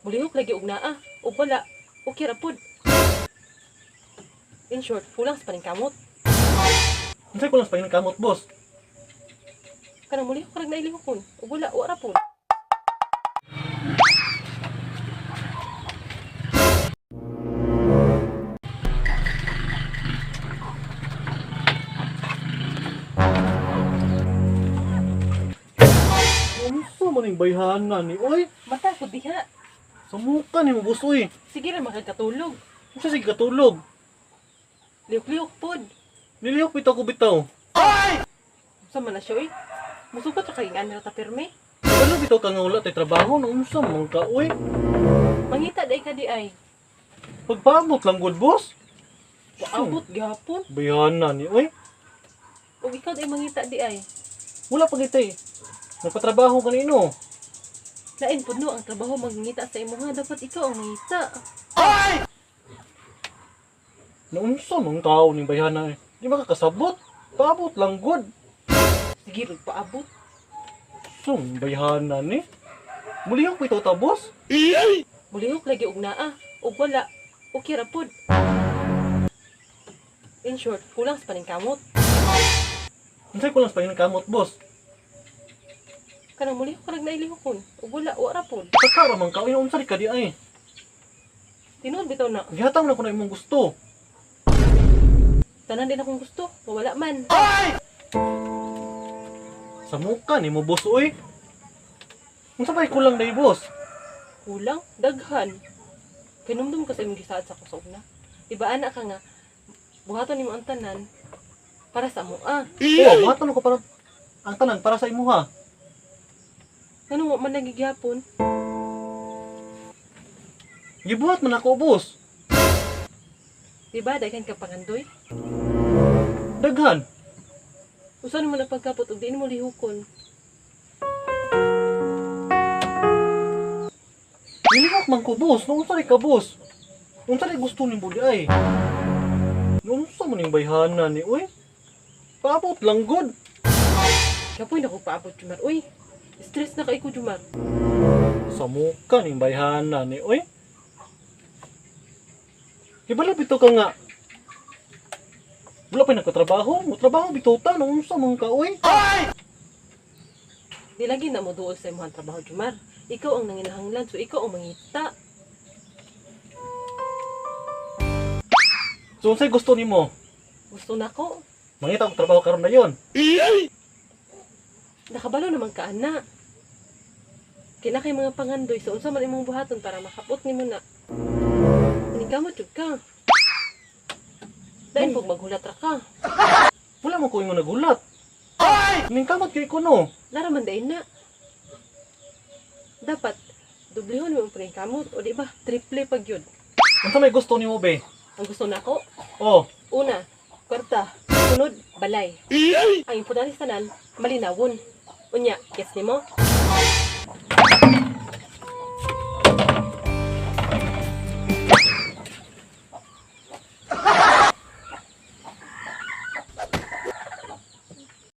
Mulihok lagi og naa, ug wala, okay ra pud. In short, kulang sa paningkamot. Unsay ko lang sa kamot, boss? Kanang mulihok karag nailihokon, ug wala ra pud. Unsa man ning bayhanan ni oy? Mata ko diha. Samukan ni mo, boss oy. Sige ra makakatulog. Unsa sige katulog? Lihok-lihok pud. Nilihok bitaw ko bitaw. Sa man na siya oy. Musukat sa kay nga ta pirme. Wala bitaw ka nga wala tay trabaho nang unsa man ka oy? Mangita day ka di ay. Pagpaabot lang gud, boss. Waabot gapon. Bayhanan ni oy. Ug ikaw day mangita di ay. Wala pa gitay. Nagpatrabaho kanino? Lain pud no ang trabaho mangingita sa imo nga dapat ikaw ang mangita. Naunsa man tao ning bayhanan? Di makakasabot. Paabot lang gud. Sige ug paabot. Sum bayhanan ni. Mulihok bitaw ta, boss. Mulihok lagi og naa, ug wala, okay ra pud. In short, kulang sa paningkamot. Unsay ko lang sa kamot, boss? Kanang mulihok karag nailihokon, ug wala pud. Pagkara man ka, unsa di ka di ay. Tinuod bitaw na. Gihatag na ko na imong gusto. Tanan din akong gusto, mawala man. Sa muka ni mo, boss, oy. Unsa ba kulang day, boss? Kulang, daghan. Kinumdum ka sa imong gisaad sa kusog na. Diba ana ka nga, buhaton nimo ang tanan para sa amo ah. Oo, matanong ko para ang tanan para sa imuha. Ano mo man nagigyapon? Gibuhat man ako, boss. Diba daghan ka pangandoy? Daghan. Usa mo nagpagkapot ug diin mo lihukon. Nilihok man ko, boss. Unsa di ka, boss? Unsa di gusto ni budi ay? Unsa man ning bayhanan ni, oy? Paabot lang gud. Kapoy na ko paabot Jumar. Uy, stress na kay ko Jumar. Sa muka ning bayhanan ni, oy. Ibala bitaw ka nga. Wala pa nagkatrabaho. Trabaho bitaw ta. Unsa man ka, oy? Di lagi na mo duol sa imong trabaho Jumar. Ikaw ang nanginahanglan, so ikaw ang mangita. So, unsay gusto nimo? Gusto na ko. Mangita og trabaho karon na yon. Nakabalo naman ka ana. Kina kay mga pangandoy, so unsa man imong buhaton para makapot nimo na. Inigamot jud ka. Dahil pag maghulat ra ka. Wala mo ko imong nagulat. Ning kamot kay ko no. Naraman dahil na. Dapat, dublihon mo ang kamot o di ba, triple pag yun. Unsa may gusto nimo be? Ang gusto na ko, Oh, una, kwarta, sunod, balay. Ang importante sa tanan, malinawon. Unya, gets nimo?